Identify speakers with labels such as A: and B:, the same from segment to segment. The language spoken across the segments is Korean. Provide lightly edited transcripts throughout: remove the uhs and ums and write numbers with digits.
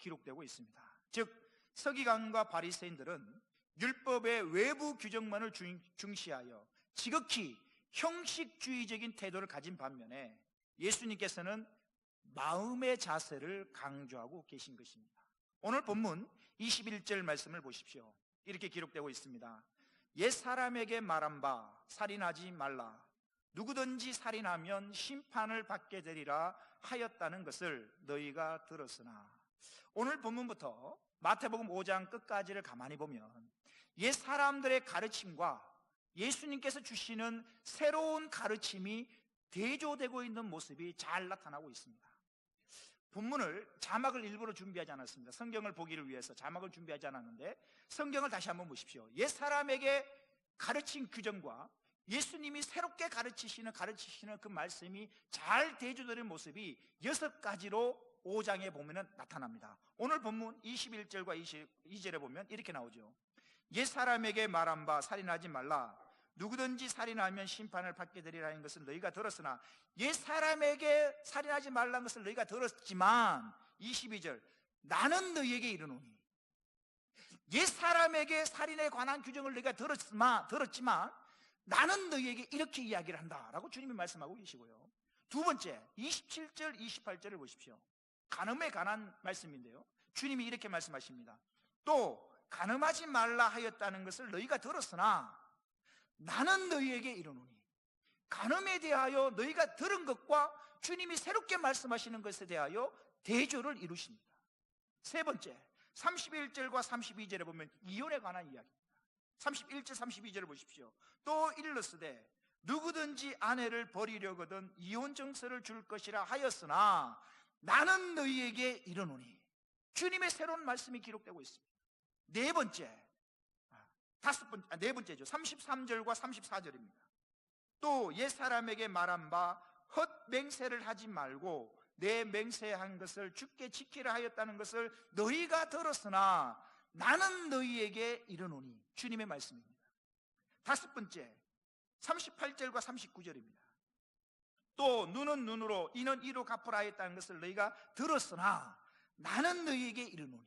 A: 기록되고 있습니다. 즉 서기관과 바리새인들은 율법의 외부 규정만을 중시하여 지극히 형식주의적인 태도를 가진 반면에 예수님께서는 마음의 자세를 강조하고 계신 것입니다. 오늘 본문 21절 말씀을 보십시오. 이렇게 기록되고 있습니다. 옛사람에게 말한 바 살인하지 말라. 누구든지 살인하면 심판을 받게 되리라 하였다는 것을 너희가 들었으나. 오늘 본문부터 마태복음 5장 끝까지를 가만히 보면 옛사람들의 가르침과 예수님께서 주시는 새로운 가르침이 대조되고 있는 모습이 잘 나타나고 있습니다. 본문을 자막을 일부러 준비하지 않았습니다. 성경을 보기를 위해서 자막을 준비하지 않았는데 성경을 다시 한번 보십시오. 옛사람에게 가르친 규정과 예수님이 새롭게 가르치시는 그 말씀이 잘 대조되는 모습이 6가지로 5장에 보면 나타납니다. 오늘 본문 21절과 22절에 보면 이렇게 나오죠. 옛사람에게 말한 바 살인하지 말라. 누구든지 살인하면 심판을 받게 되리라는 것을 너희가 들었으나, 옛사람에게 살인하지 말라는 것을 너희가 들었지만 22절 나는 너희에게 이르노니. 옛사람에게 살인에 관한 규정을 너희가 들었지만 나는 너희에게 이렇게 이야기를 한다 라고 주님이 말씀하고 계시고요. 두 번째 27절 28절을 보십시오. 간음에 관한 말씀인데요, 주님이 이렇게 말씀하십니다. 또 간음하지 말라 하였다는 것을 너희가 들었으나 나는 너희에게 이르노니. 간음에 대하여 너희가 들은 것과 주님이 새롭게 말씀하시는 것에 대하여 대조를 이루십니다. 세 번째 31절과 32절에 보면 이혼에 관한 이야기입니다. 31절 32절을 보십시오. 또 일렀으되 누구든지 아내를 버리려거든 이혼 증서를 줄 것이라 하였으나 나는 너희에게 이르노니. 주님의 새로운 말씀이 기록되고 있습니다. 네 번째죠. 33절과 34절입니다. 또 옛사람에게 말한 바 헛맹세를 하지 말고 내 맹세한 것을 주께 지키라 하였다는 것을 너희가 들었으나 나는 너희에게 이르노니. 주님의 말씀입니다. 다섯 번째 38절과 39절입니다. 또 눈은 눈으로 이는 이로 갚으라 하였다는 것을 너희가 들었으나 나는 너희에게 이르노니.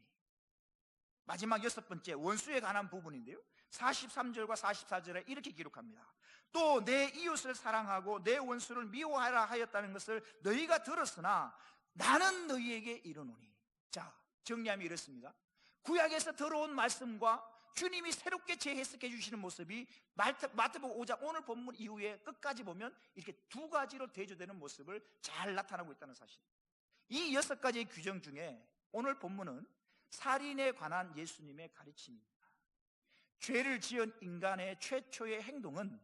A: 마지막 여섯 번째 원수에 관한 부분인데요, 43절과 44절에 이렇게 기록합니다. 또 내 이웃을 사랑하고 내 원수를 미워하라 하였다는 것을 너희가 들었으나 나는 너희에게 이르노니. 자, 정리하면 이렇습니다. 구약에서 들어온 말씀과 주님이 새롭게 재해석해 주시는 모습이 마태복음 5장 오늘 본문 이후에 끝까지 보면 이렇게 두 가지로 대조되는 모습을 잘 나타나고 있다는 사실. 이 6가지의 규정 중에 오늘 본문은 살인에 관한 예수님의 가르침입니다. 죄를 지은 인간의 최초의 행동은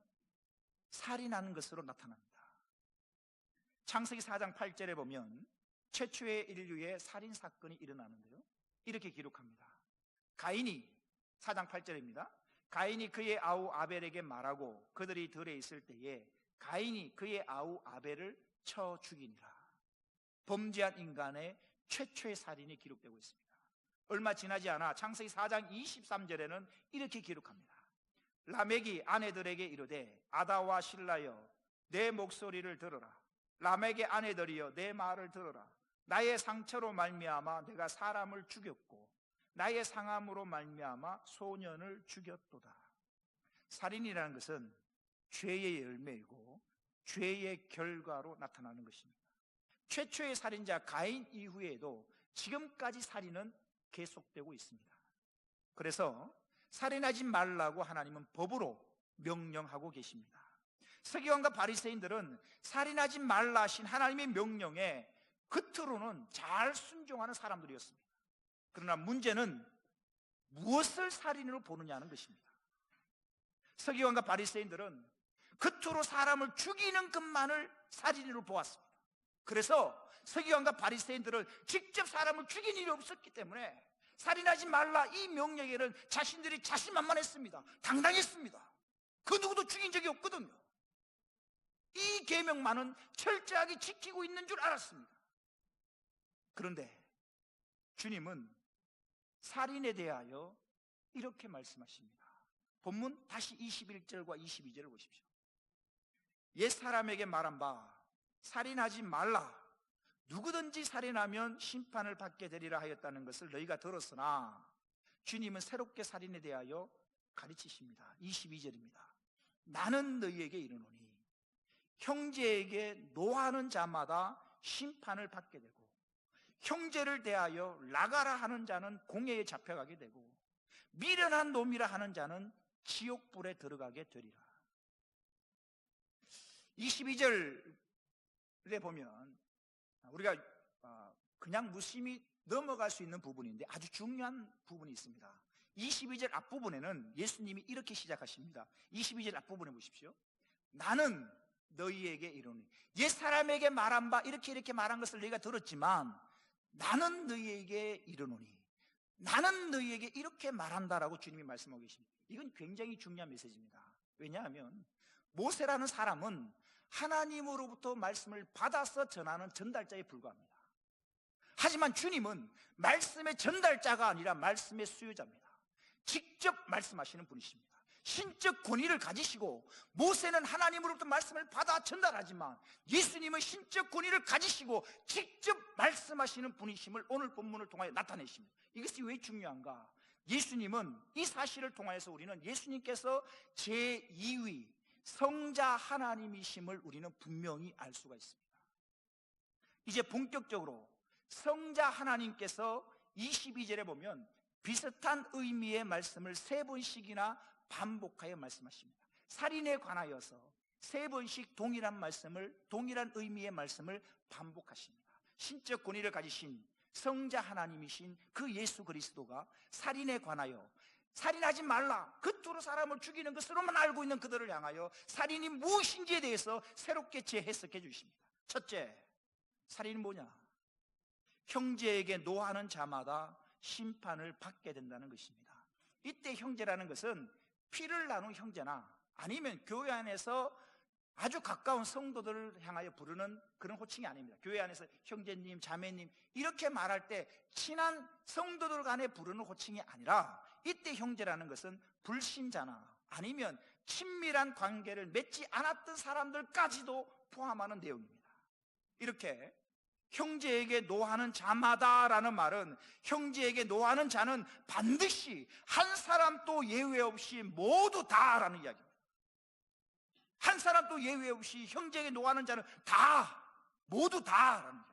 A: 살인하는 것으로 나타납니다. 창세기 4장 8절에 보면 최초의 인류의 살인 사건이 일어나는데요, 이렇게 기록합니다. 가인이 4장 8절입니다. 가인이 그의 아우 아벨에게 말하고 그들이 들에 있을 때에 가인이 그의 아우 아벨을 쳐 죽이니라. 범죄한 인간의 최초의 살인이 기록되고 있습니다. 얼마 지나지 않아 창세기 4장 23절에는 이렇게 기록합니다. 라멕이 아내들에게 이르되 아다와 실라여 내 목소리를 들어라. 라멕의 아내들이여 내 말을 들어라. 나의 상처로 말미암아 내가 사람을 죽였고 나의 상함으로 말미암아 소년을 죽였도다. 살인이라는 것은 죄의 열매이고 죄의 결과로 나타나는 것입니다. 최초의 살인자 가인 이후에도 지금까지 살인은 계속되고 있습니다. 그래서 살인하지 말라고 하나님은 법으로 명령하고 계십니다. 서기관과 바리새인들은 살인하지 말라 하신 하나님의 명령에 겉으로는 잘 순종하는 사람들이었습니다. 그러나 문제는 무엇을 살인으로 보느냐는 것입니다. 서기관과 바리새인들은 겉으로 사람을 죽이는 것만을 살인으로 보았습니다. 그래서 서기관과 바리새인들은 직접 사람을 죽인 일이 없었기 때문에 살인하지 말라 이 명령에는 자신들이 자신만만했습니다. 당당했습니다. 그 누구도 죽인 적이 없거든요. 이 계명만은 철저하게 지키고 있는 줄 알았습니다. 그런데 주님은 살인에 대하여 이렇게 말씀하십니다. 본문 다시 21절과 22절을 보십시오. 옛사람에게 말한 바 살인하지 말라. 누구든지 살인하면 심판을 받게 되리라 하였다는 것을 너희가 들었으나 주님은 새롭게 살인에 대하여 가르치십니다. 22절입니다. 나는 너희에게 이르노니 형제에게 노하는 자마다 심판을 받게 되고 형제를 대하여 나가라 하는 자는 공회에 잡혀가게 되고 미련한 놈이라 하는 자는 지옥불에 들어가게 되리라. 22절에 보면 우리가 그냥 무심히 넘어갈 수 있는 부분인데 아주 중요한 부분이 있습니다. 22절 앞부분에는 예수님이 이렇게 시작하십니다. 22절 앞부분에 보십시오. 나는 너희에게 이르노니, 옛사람에게 말한 바 이렇게 말한 것을 너희가 들었지만 나는 너희에게 이르노니, 나는 너희에게 이렇게 말한다라고 주님이 말씀하고 계십니다. 이건 굉장히 중요한 메시지입니다. 왜냐하면 모세라는 사람은 하나님으로부터 말씀을 받아서 전하는 전달자에 불과합니다. 하지만 주님은 말씀의 전달자가 아니라 말씀의 수요자입니다. 직접 말씀하시는 분이십니다. 신적 권위를 가지시고, 모세는 하나님으로부터 말씀을 받아 전달하지만 예수님은 신적 권위를 가지시고 직접 말씀하시는 분이심을 오늘 본문을 통하여 나타내십니다. 이것이 왜 중요한가? 예수님은 이 사실을 통하여서 우리는 예수님께서 제2위 성자 하나님이심을 우리는 분명히 알 수가 있습니다. 이제 본격적으로 성자 하나님께서 22절에 보면 비슷한 의미의 말씀을 3번씩이나 반복하여 말씀하십니다. 살인에 관하여서 3번씩 동일한 의미의 말씀을 반복하십니다. 신적 권위를 가지신 성자 하나님이신 그 예수 그리스도가 살인에 관하여 살인하지 말라, 겉으로 사람을 죽이는 것으로만 알고 있는 그들을 향하여 살인이 무엇인지에 대해서 새롭게 재해석해 주십니다. 첫째, 살인이 뭐냐? 형제에게 노하는 자마다 심판을 받게 된다는 것입니다. 이때 형제라는 것은 피를 나눈 형제나 아니면 교회 안에서 아주 가까운 성도들을 향하여 부르는 그런 호칭이 아닙니다. 교회 안에서 형제님, 자매님 이렇게 말할 때 친한 성도들 간에 부르는 호칭이 아니라, 이때 형제라는 것은 불신자나 아니면 친밀한 관계를 맺지 않았던 사람들까지도 포함하는 내용입니다. 이렇게 형제에게 노하는 자마다라는 말은 형제에게 노하는 자는 반드시 한 사람도 예외 없이 모두 다라는 이야기입니다. 한 사람도 예외 없이 형제에게 노하는 자는 다, 모두 다라는 이야기.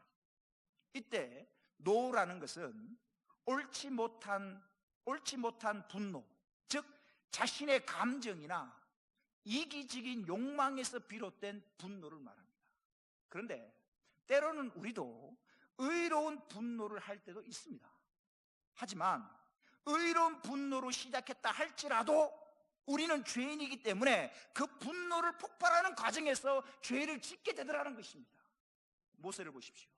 A: 이때 노라는 것은 옳지 못한 분노, 즉 자신의 감정이나 이기적인 욕망에서 비롯된 분노를 말합니다. 그런데 때로는 우리도 의로운 분노를 할 때도 있습니다. 하지만 의로운 분노로 시작했다 할지라도 우리는 죄인이기 때문에 그 분노를 폭발하는 과정에서 죄를 짓게 되더라는 것입니다. 모세를 보십시오.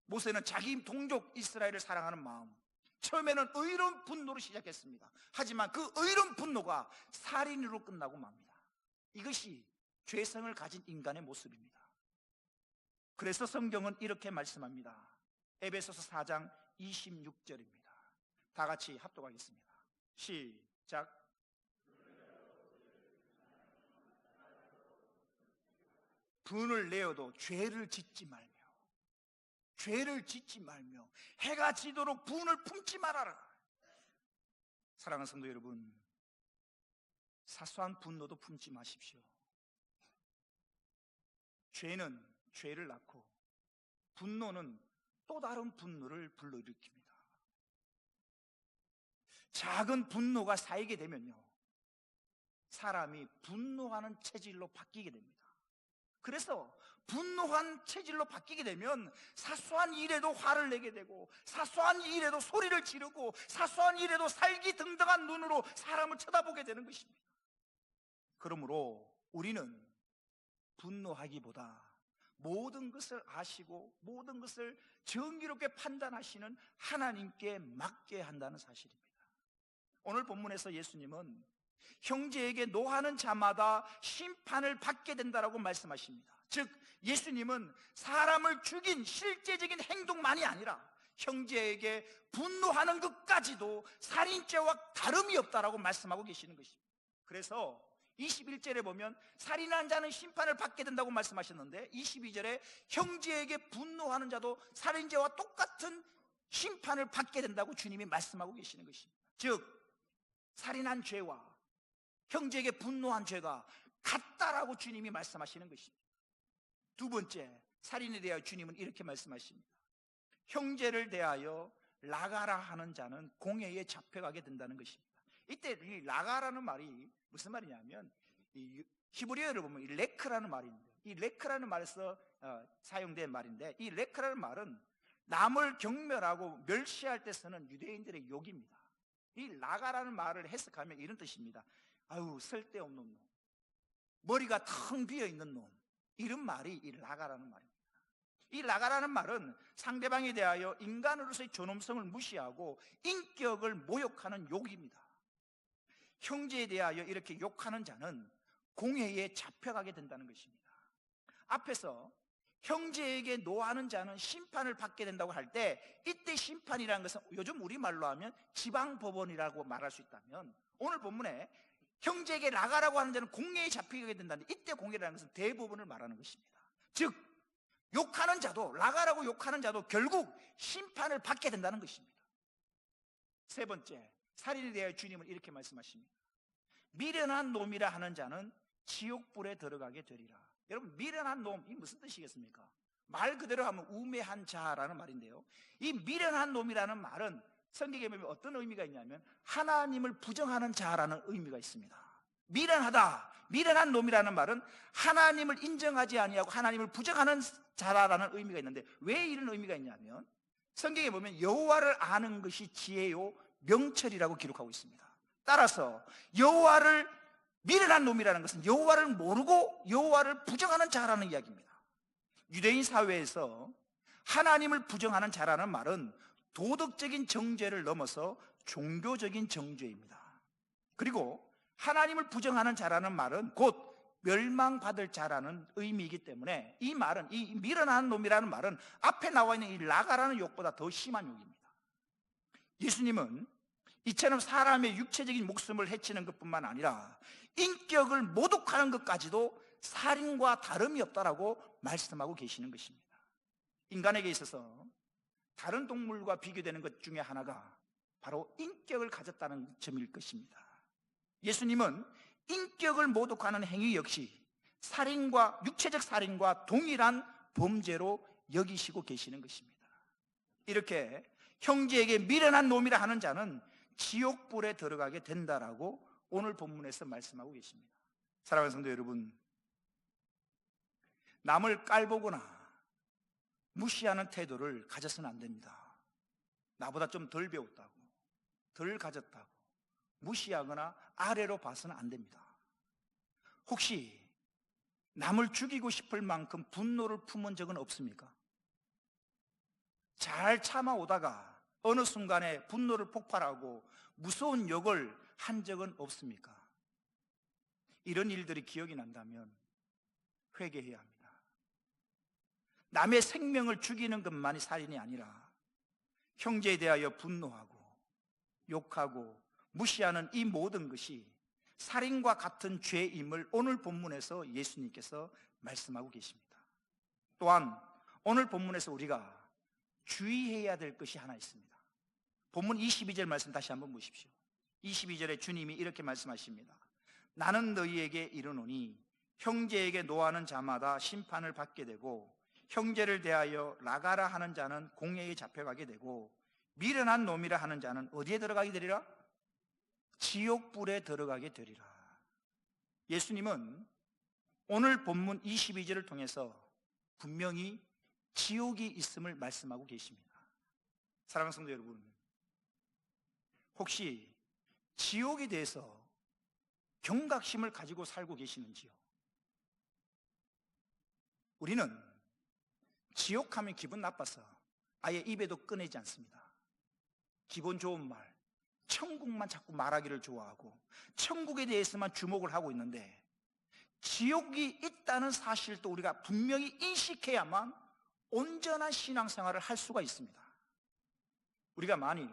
A: 모세는 자기 동족 이스라엘을 사랑하는 마음, 처음에는 의로운 분노로 시작했습니다. 하지만 그 의로운 분노가 살인으로 끝나고 맙니다. 이것이 죄성을 가진 인간의 모습입니다. 그래서 성경은 이렇게 말씀합니다. 에베소서 4장 26절입니다. 다 같이 합독하겠습니다. 시작. 분을 내어도 죄를 짓지 말며 해가 지도록 분을 품지 말아라. 사랑하는 성도 여러분, 사소한 분노도 품지 마십시오. 죄는 죄를 낳고 분노는 또 다른 분노를 불러일으킵니다. 작은 분노가 쌓이게 되면요, 사람이 분노하는 체질로 바뀌게 됩니다. 그래서 분노한 체질로 바뀌게 되면 사소한 일에도 화를 내게 되고, 사소한 일에도 소리를 지르고, 사소한 일에도 살기등등한 눈으로 사람을 쳐다보게 되는 것입니다. 그러므로 우리는 분노하기보다 모든 것을 아시고 모든 것을 정의롭게 판단하시는 하나님께 맡게 한다는 사실입니다. 오늘 본문에서 예수님은 형제에게 노하는 자마다 심판을 받게 된다라고 말씀하십니다. 즉 예수님은 사람을 죽인 실제적인 행동만이 아니라 형제에게 분노하는 것까지도 살인죄와 다름이 없다라고 말씀하고 계시는 것입니다. 그래서 21절에 보면 살인한 자는 심판을 받게 된다고 말씀하셨는데 22절에 형제에게 분노하는 자도 살인죄와 똑같은 심판을 받게 된다고 주님이 말씀하고 계시는 것입니다. 즉 살인한 죄와 형제에게 분노한 죄가 같다라고 주님이 말씀하시는 것입니다. 두 번째, 살인에 대하여 주님은 이렇게 말씀하십니다. 형제를 대하여 라가라 하는 자는 공회에 잡혀가게 된다는 것입니다. 이때 이 라가라는 말이 무슨 말이냐면 이 히브리어를 보면 이 레크라는 말인데, 이 레크라는 말에서 사용된 말인데, 이 레크라는 말은 남을 경멸하고 멸시할 때 쓰는 유대인들의 욕입니다. 이 라가라는 말을 해석하면 이런 뜻입니다. 아유, 쓸데없는 놈, 머리가 텅 비어있는 놈, 이런 말이 이 라가라는 말입니다. 이 라가라는 말은 상대방에 대하여 인간으로서의 존엄성을 무시하고 인격을 모욕하는 욕입니다. 형제에 대하여 이렇게 욕하는 자는 공회에 잡혀가게 된다는 것입니다. 앞에서 형제에게 노하는 자는 심판을 받게 된다고 할 때, 이때 심판이라는 것은 요즘 우리말로 하면 지방법원이라고 말할 수 있다면, 오늘 본문에 형제에게 라가라고 하는 자는 공회에 잡히게 된다는데, 이때 공회라는 것은 대법원을 말하는 것입니다. 즉 욕하는 자도, 라가라고 욕하는 자도 결국 심판을 받게 된다는 것입니다. 세 번째, 살인에 대하여 주님은 이렇게 말씀하십니다. 미련한 놈이라 하는 자는 지옥불에 들어가게 되리라. 여러분, 미련한 놈, 이 무슨 뜻이겠습니까? 말 그대로 하면 우매한 자라는 말인데요, 이 미련한 놈이라는 말은 성경에 보면 어떤 의미가 있냐면 하나님을 부정하는 자라는 의미가 있습니다. 미련하다, 미련한 놈이라는 말은 하나님을 인정하지 아니하고 하나님을 부정하는 자라는 의미가 있는데, 왜 이런 의미가 있냐면 성경에 보면 여호와를 아는 것이 지혜요 명철이라고 기록하고 있습니다. 따라서 여호와를 미련한 놈이라는 것은 여호와를 모르고 여호와를 부정하는 자라는 이야기입니다. 유대인 사회에서 하나님을 부정하는 자라는 말은 도덕적인 정죄를 넘어서 종교적인 정죄입니다. 그리고 하나님을 부정하는 자라는 말은 곧 멸망받을 자라는 의미이기 때문에 이 말은, 이 미련한 놈이라는 말은 앞에 나와 있는 이 라가라는 욕보다 더 심한 욕입니다. 예수님은 이처럼 사람의 육체적인 목숨을 해치는 것뿐만 아니라 인격을 모독하는 것까지도 살인과 다름이 없다라고 말씀하고 계시는 것입니다. 인간에게 있어서 다른 동물과 비교되는 것 중에 하나가 바로 인격을 가졌다는 점일 것입니다. 예수님은 인격을 모독하는 행위 역시 살인과, 육체적 살인과 동일한 범죄로 여기시고 계시는 것입니다. 이렇게 형제에게 미련한 놈이라 하는 자는 지옥불에 들어가게 된다라고 오늘 본문에서 말씀하고 계십니다. 사랑하는 성도 여러분, 남을 깔보거나 무시하는 태도를 가져서는 안 됩니다. 나보다 좀 덜 배웠다고, 덜 가졌다고 무시하거나 아래로 봐서는 안 됩니다. 혹시 남을 죽이고 싶을 만큼 분노를 품은 적은 없습니까? 잘 참아오다가 어느 순간에 분노를 폭발하고 무서운 욕을 한 적은 없습니까? 이런 일들이 기억이 난다면 회개해야 합니다. 남의 생명을 죽이는 것만이 살인이 아니라 형제에 대하여 분노하고 욕하고 무시하는 이 모든 것이 살인과 같은 죄임을 오늘 본문에서 예수님께서 말씀하고 계십니다. 또한 오늘 본문에서 우리가 주의해야 될 것이 하나 있습니다. 본문 22절 말씀 다시 한번 보십시오. 22절에 주님이 이렇게 말씀하십니다. 나는 너희에게 이르노니 형제에게 노하는 자마다 심판을 받게 되고 형제를 대하여 라가라 하는 자는 공회에 잡혀가게 되고 미련한 놈이라 하는 자는 어디에 들어가게 되리라? 지옥불에 들어가게 되리라. 예수님은 오늘 본문 22절을 통해서 분명히 지옥이 있음을 말씀하고 계십니다. 사랑하는 성도 여러분, 혹시 지옥에 대해서 경각심을 가지고 살고 계시는지요? 우리는 지옥하면 기분 나빠서 아예 입에도 꺼내지 않습니다. 기분 좋은 말, 천국만 자꾸 말하기를 좋아하고 천국에 대해서만 주목을 하고 있는데, 지옥이 있다는 사실도 우리가 분명히 인식해야만 온전한 신앙생활을 할 수가 있습니다. 우리가 만일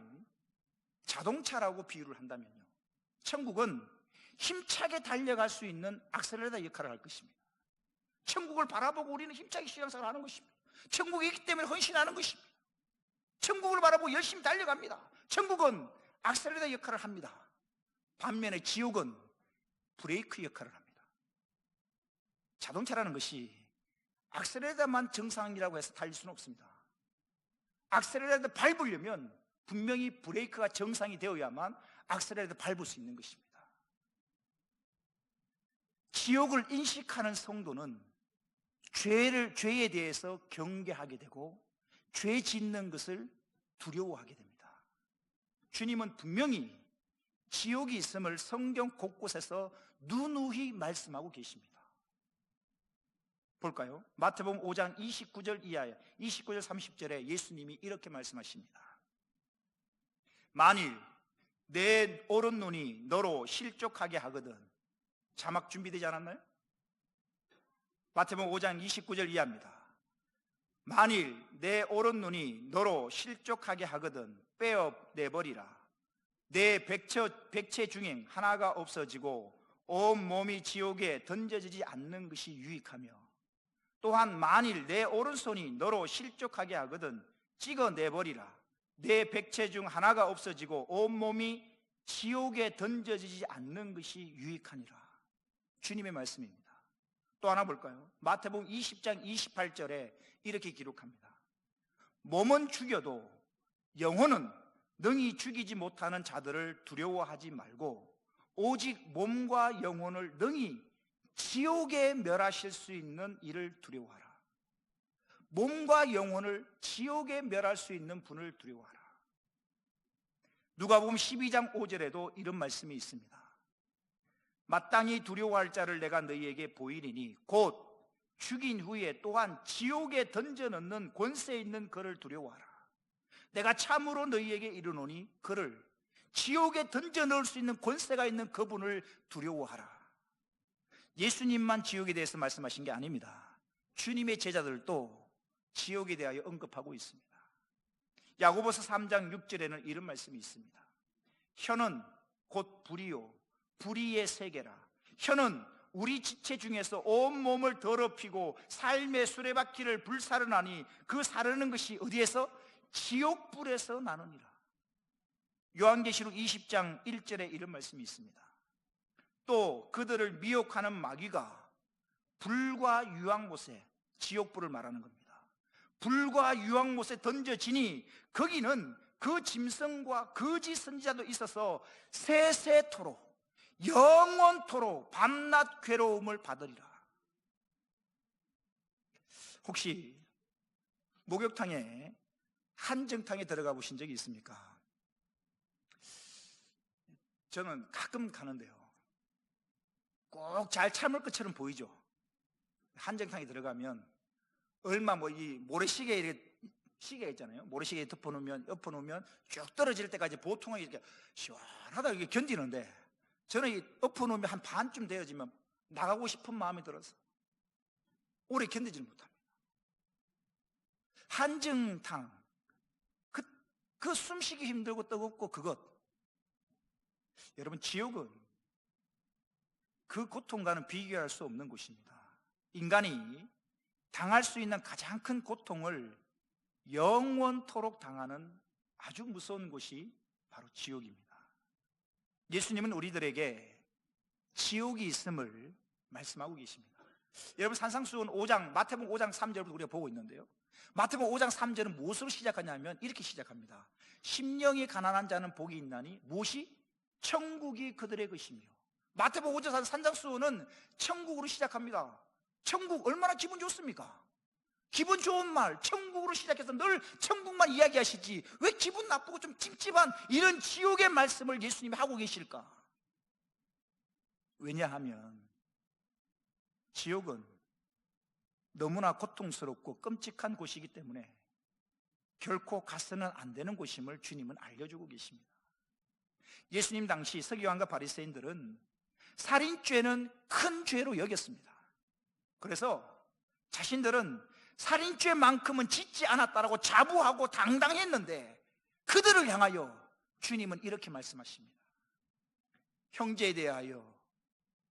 A: 자동차라고 비유를 한다면요, 천국은 힘차게 달려갈 수 있는 악셀레레이터 역할을 할 것입니다. 천국을 바라보고 우리는 힘차게 신앙생활을 하는 것입니다. 천국이 있기 때문에 헌신하는 것입니다. 천국을 바라보고 열심히 달려갑니다. 천국은 악셀레레이터 역할을 합니다. 반면에 지옥은 브레이크 역할을 합니다. 자동차라는 것이 악셀레레이터만 정상이라고 해서 달릴 수는 없습니다. 악셀레레이터 밟으려면 분명히 브레이크가 정상이 되어야만 악셀레레이터 밟을 수 있는 것입니다. 지옥을 인식하는 성도는 죄에 대해서 경계하게 되고 죄 짓는 것을 두려워하게 됩니다. 주님은 분명히 지옥이 있음을 성경 곳곳에서 누누이 말씀하고 계십니다. 볼까요? 마태복음 5장 29절 이하에 29절 30절에 예수님이 이렇게 말씀하십니다. 만일 내 오른눈이 너로 실족하게 하거든. 자막 준비되지 않았나요? 마태복음 5장 29절 이하입니다. 만일 내 오른눈이 너로 실족하게 하거든 빼어내버리라. 내 백체 중에 하나가 없어지고 온 몸이 지옥에 던져지지 않는 것이 유익하며, 또한 만일 내 오른손이 너로 실족하게 하거든 찍어내버리라. 내 백체 중 하나가 없어지고 온 몸이 지옥에 던져지지 않는 것이 유익하니라. 주님의 말씀입니다. 또 하나 볼까요? 마태복음 20장 28절에 이렇게 기록합니다. 몸은 죽여도 영혼은 능히 죽이지 못하는 자들을 두려워하지 말고 오직 몸과 영혼을 능히 지옥에 멸하실 수 있는 이를 두려워하라. 몸과 영혼을 지옥에 멸할 수 있는 분을 두려워하라. 누가복음 12장 5절에도 이런 말씀이 있습니다. 마땅히 두려워할 자를 내가 너희에게 보이리니 곧 죽인 후에 또한 지옥에 던져넣는 권세 있는 그를 두려워하라. 내가 참으로 너희에게 이르노니 그를 지옥에 던져넣을 수 있는 권세가 있는 그분을 두려워하라. 예수님만 지옥에 대해서 말씀하신 게 아닙니다. 주님의 제자들도 지옥에 대하여 언급하고 있습니다. 야고보서 3장 6절에는 이런 말씀이 있습니다. 혀는 곧 불이요 불의의 세계라. 혀는 우리 지체 중에서 온 몸을 더럽히고 삶의 수레바퀴를 불사르나니 그 사르는 것이 어디에서? 지옥불에서 나느니라. 요한계시록 20장 1절에 이런 말씀이 있습니다. 또 그들을 미혹하는 마귀가 불과 유황못에, 지옥불을 말하는 겁니다, 불과 유황못에 던져지니 거기는 그 짐승과 거짓 선지자도 있어서 세세토록 영원토록 밤낮 괴로움을 받으리라. 혹시 목욕탕에 한정탕에 들어가 보신 적이 있습니까? 저는 가끔 가는데요, 꼭 잘 참을 것처럼 보이죠. 한정탕에 들어가면 얼마 이 모래시계 이렇게 시계 있잖아요. 모래시계에 엎어놓으면 쭉 떨어질 때까지 보통은 이렇게 시원하다 이렇게 견디는데, 저는 이 엎어놓으면 한 반쯤 되어지면 나가고 싶은 마음이 들어서 오래 견디지를 못합니다. 한정탕, 그 숨쉬기 힘들고 뜨겁고 그것, 여러분 지옥은 그 고통과는 비교할 수 없는 곳입니다. 인간이 당할 수 있는 가장 큰 고통을 영원토록 당하는 아주 무서운 곳이 바로 지옥입니다. 예수님은 우리들에게 지옥이 있음을 말씀하고 계십니다. 여러분 산상수훈 5장, 마태복음 5장 3절부터 우리가 보고 있는데요, 마태복음 5장 3절은 무엇으로 시작하냐면 이렇게 시작합니다. 심령이 가난한 자는 복이 있나니 무엇이? 천국이 그들의 것이며. 마태복음 5장 산상수훈은 천국으로 시작합니다. 천국 얼마나 기분 좋습니까? 기분 좋은 말, 천국으로 시작해서 늘 천국만 이야기하시지 왜 기분 나쁘고 좀 찝찝한 이런 지옥의 말씀을 예수님이 하고 계실까? 왜냐하면 지옥은 너무나 고통스럽고 끔찍한 곳이기 때문에 결코 가서는 안 되는 곳임을 주님은 알려주고 계십니다. 예수님 당시 서기관과 바리새인들은 살인죄는 큰 죄로 여겼습니다. 그래서 자신들은 살인죄만큼은 짓지 않았다라고 자부하고 당당했는데 그들을 향하여 주님은 이렇게 말씀하십니다. 형제에 대하여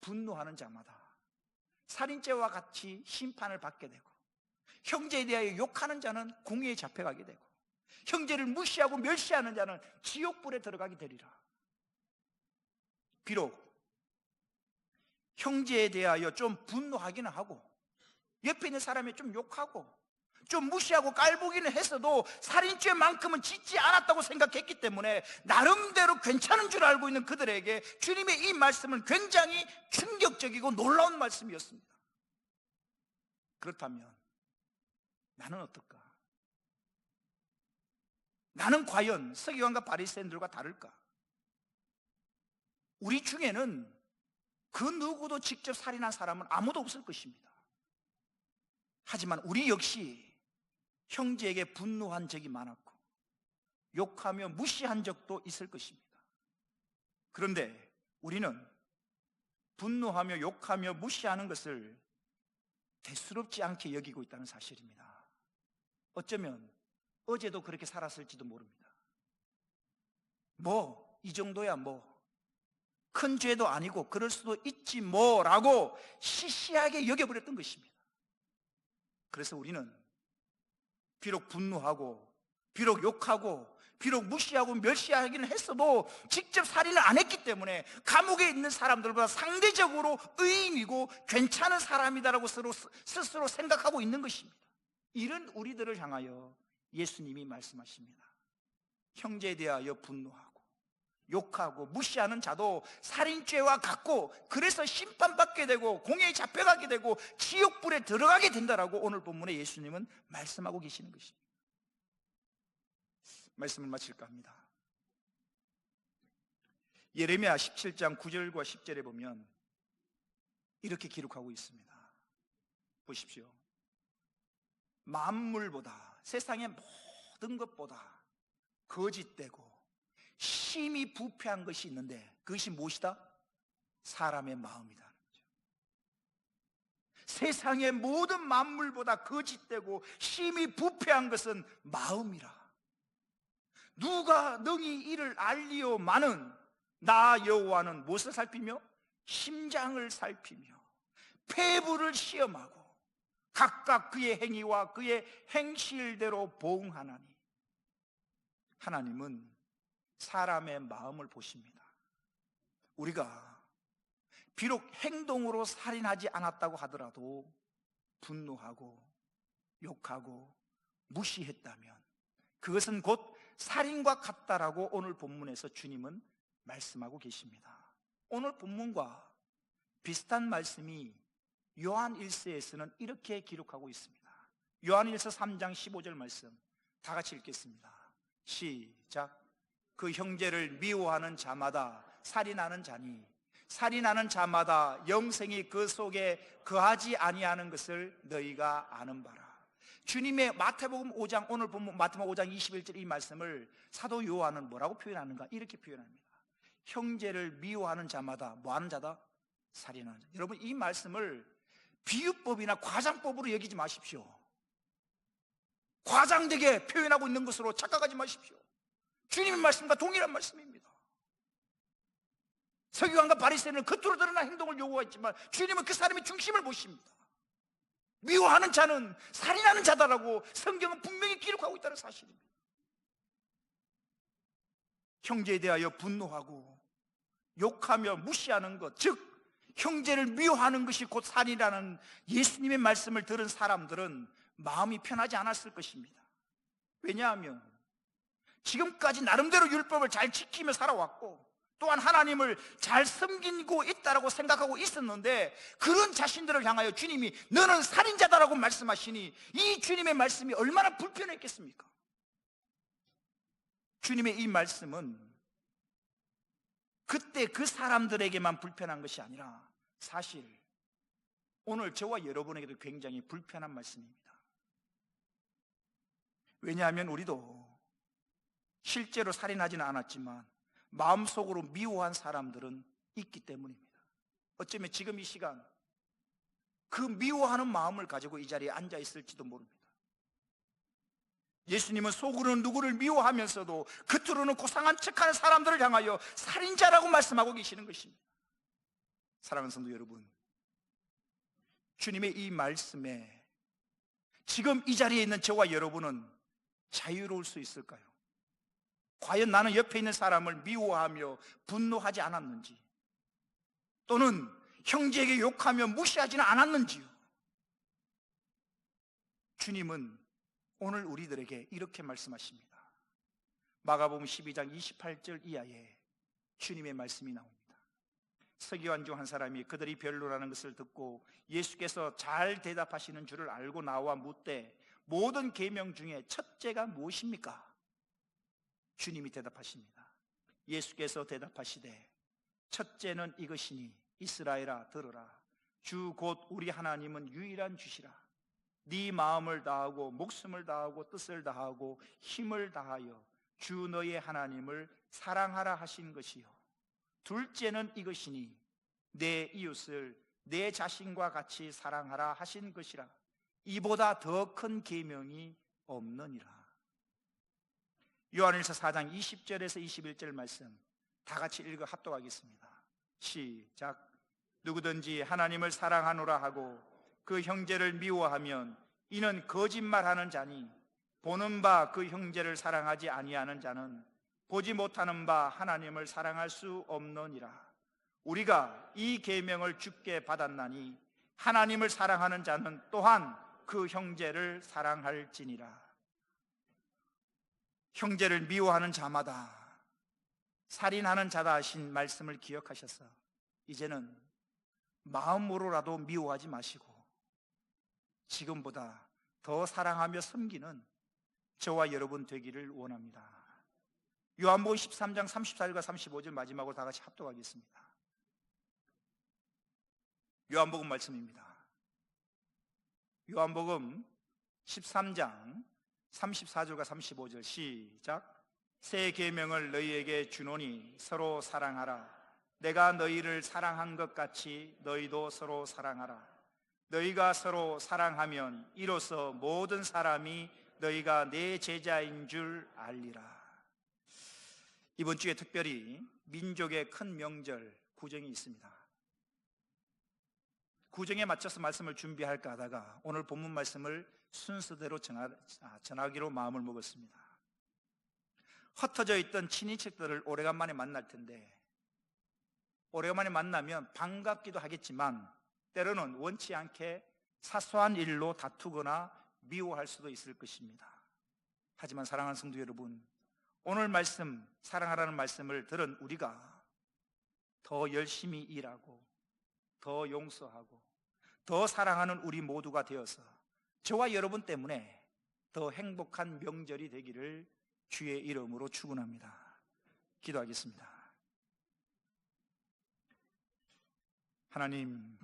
A: 분노하는 자마다 살인죄와 같이 심판을 받게 되고, 형제에 대하여 욕하는 자는 공의에 잡혀가게 되고, 형제를 무시하고 멸시하는 자는 지옥불에 들어가게 되리라. 비록 형제에 대하여 좀 분노하기는 하고, 옆에 있는 사람이 좀 욕하고 좀 무시하고 깔보기는 했어도 살인죄만큼은 짓지 않았다고 생각했기 때문에 나름대로 괜찮은 줄 알고 있는 그들에게 주님의 이 말씀은 굉장히 충격적이고 놀라운 말씀이었습니다. 그렇다면 나는 어떨까? 나는 과연 서기관과 바리새인들과 다를까? 우리 중에는 그 누구도 직접 살인한 사람은 아무도 없을 것입니다. 하지만 우리 역시 형제에게 분노한 적이 많았고 욕하며 무시한 적도 있을 것입니다. 그런데 우리는 분노하며 욕하며 무시하는 것을 대수롭지 않게 여기고 있다는 사실입니다. 어쩌면 어제도 그렇게 살았을지도 모릅니다. 뭐 이 정도야 뭐 큰 죄도 아니고 그럴 수도 있지 뭐라고 시시하게 여겨버렸던 것입니다. 그래서 우리는 비록 분노하고 비록 욕하고 비록 무시하고 멸시하기는 했어도 직접 살인을 안 했기 때문에 감옥에 있는 사람들보다 상대적으로 의인이고 괜찮은 사람이다라고 스스로 생각하고 있는 것입니다. 이런 우리들을 향하여 예수님이 말씀하십니다. 형제에 대하여 분노하고 욕하고 무시하는 자도 살인죄와 같고, 그래서 심판받게 되고 공회에 잡혀가게 되고 지옥불에 들어가게 된다라고 오늘 본문에 예수님은 말씀하고 계시는 것입니다. 말씀을 마칠까 합니다. 예레미야 17장 9절과 10절에 보면 이렇게 기록하고 있습니다. 보십시오. 만물보다, 세상의 모든 것보다 거짓되고 심히 부패한 것이 있는데 그것이 무엇이다? 사람의 마음이다. 세상의 모든 만물보다 거짓되고 심히 부패한 것은 마음이라. 누가 능히 이를 알리오마는 나 여호와는 무엇을 살피며? 심장을 살피며 폐부를 시험하고 각각 그의 행위와 그의 행실대로 보응하나니. 하나님은 사람의 마음을 보십니다. 우리가 비록 행동으로 살인하지 않았다고 하더라도 분노하고 욕하고 무시했다면 그것은 곧 살인과 같다라고 오늘 본문에서 주님은 말씀하고 계십니다. 오늘 본문과 비슷한 말씀이 요한 1서에서는 이렇게 기록하고 있습니다. 요한 1서 3장 15절 말씀 다 같이 읽겠습니다. 시작. 그 형제를 미워하는 자마다 살인하는 자니 살인하는 자마다 영생이 그 속에 거하지 아니하는 것을 너희가 아는 바라. 주님의 마태복음 5장, 오늘 본문 마태복음 5장 21절 이 말씀을 사도 요한은 뭐라고 표현하는가? 이렇게 표현합니다. 형제를 미워하는 자마다 뭐하는 자다? 살인하는 자. 여러분, 이 말씀을 비유법이나 과장법으로 여기지 마십시오. 과장되게 표현하고 있는 것으로 착각하지 마십시오. 주님의 말씀과 동일한 말씀입니다. 서기관과 바리새인은 겉으로 드러난 행동을 요구했지만 주님은 그 사람의 중심을 보십니다. 미워하는 자는 살인하는 자다라고 성경은 분명히 기록하고 있다는 사실입니다. 형제에 대하여 분노하고 욕하며 무시하는 것, 즉 형제를 미워하는 것이 곧 살인이라는 예수님의 말씀을 들은 사람들은 마음이 편하지 않았을 것입니다. 왜냐하면 지금까지 나름대로 율법을 잘 지키며 살아왔고 또한 하나님을 잘 섬기고 있다라고 생각하고 있었는데 그런 자신들을 향하여 주님이 너는 살인자다라고 말씀하시니 이 주님의 말씀이 얼마나 불편했겠습니까? 주님의 이 말씀은 그때 그 사람들에게만 불편한 것이 아니라 사실 오늘 저와 여러분에게도 굉장히 불편한 말씀입니다. 왜냐하면 우리도 실제로 살인하지는 않았지만 마음속으로 미워한 사람들은 있기 때문입니다. 어쩌면 지금 이 시간 그 미워하는 마음을 가지고 이 자리에 앉아 있을지도 모릅니다. 예수님은 속으로는 누구를 미워하면서도 겉으로는 고상한 척하는 사람들을 향하여 살인자라고 말씀하고 계시는 것입니다. 사랑하는 성도 여러분, 주님의 이 말씀에 지금 이 자리에 있는 저와 여러분은 자유로울 수 있을까요? 과연 나는 옆에 있는 사람을 미워하며 분노하지 않았는지, 또는 형제에게 욕하며 무시하지는 않았는지요? 주님은 오늘 우리들에게 이렇게 말씀하십니다. 마가복음 12장 28절 이하에 주님의 말씀이 나옵니다. 서기관 중 한 사람이 그들이 변론하는 것을 듣고 예수께서 잘 대답하시는 줄을 알고 나와 묻되 모든 계명 중에 첫째가 무엇입니까? 주님이 대답하십니다. 예수께서 대답하시되 첫째는 이것이니 이스라엘아 들으라. 주 곧 우리 하나님은 유일한 주시라. 네 마음을 다하고 목숨을 다하고 뜻을 다하고 힘을 다하여 주 너의 하나님을 사랑하라 하신 것이요. 둘째는 이것이니 내 이웃을 내 자신과 같이 사랑하라 하신 것이라. 이보다 더 큰 계명이 없느니라. 요한일서 4장 20절에서 21절 말씀 다 같이 읽어 합독하겠습니다. 시작. 누구든지 하나님을 사랑하노라 하고 그 형제를 미워하면 이는 거짓말하는 자니 보는 바 그 형제를 사랑하지 아니하는 자는 보지 못하는 바 하나님을 사랑할 수 없느니라. 우리가 이 계명을 주께 받았나니 하나님을 사랑하는 자는 또한 그 형제를 사랑할지니라. 형제를 미워하는 자마다 살인하는 자다 하신 말씀을 기억하셔서 이제는 마음으로라도 미워하지 마시고 지금보다 더 사랑하며 섬기는 저와 여러분 되기를 원합니다. 요한복음 13장 34절과 35절 마지막으로 다 같이 합독하겠습니다. 요한복음 말씀입니다. 요한복음 13장 34절과 35절 시작. 새 계명을 너희에게 주노니 서로 사랑하라. 내가 너희를 사랑한 것 같이 너희도 서로 사랑하라. 너희가 서로 사랑하면 이로써 모든 사람이 너희가 내 제자인 줄 알리라. 이번 주에 특별히 민족의 큰 명절 구정이 있습니다. 구정에 맞춰서 말씀을 준비할까 하다가 오늘 본문 말씀을 순서대로 전하기로 마음을 먹었습니다. 흩어져 있던 친인척들을 오래간만에 만날 텐데 오래간만에 만나면 반갑기도 하겠지만 때로는 원치 않게 사소한 일로 다투거나 미워할 수도 있을 것입니다. 하지만 사랑하는 성도 여러분, 오늘 말씀, 사랑하라는 말씀을 들은 우리가 더 열심히 일하고 더 용서하고 더 사랑하는 우리 모두가 되어서 저와 여러분 때문에 더 행복한 명절이 되기를 주의 이름으로 축원합니다. 기도하겠습니다. 하나님,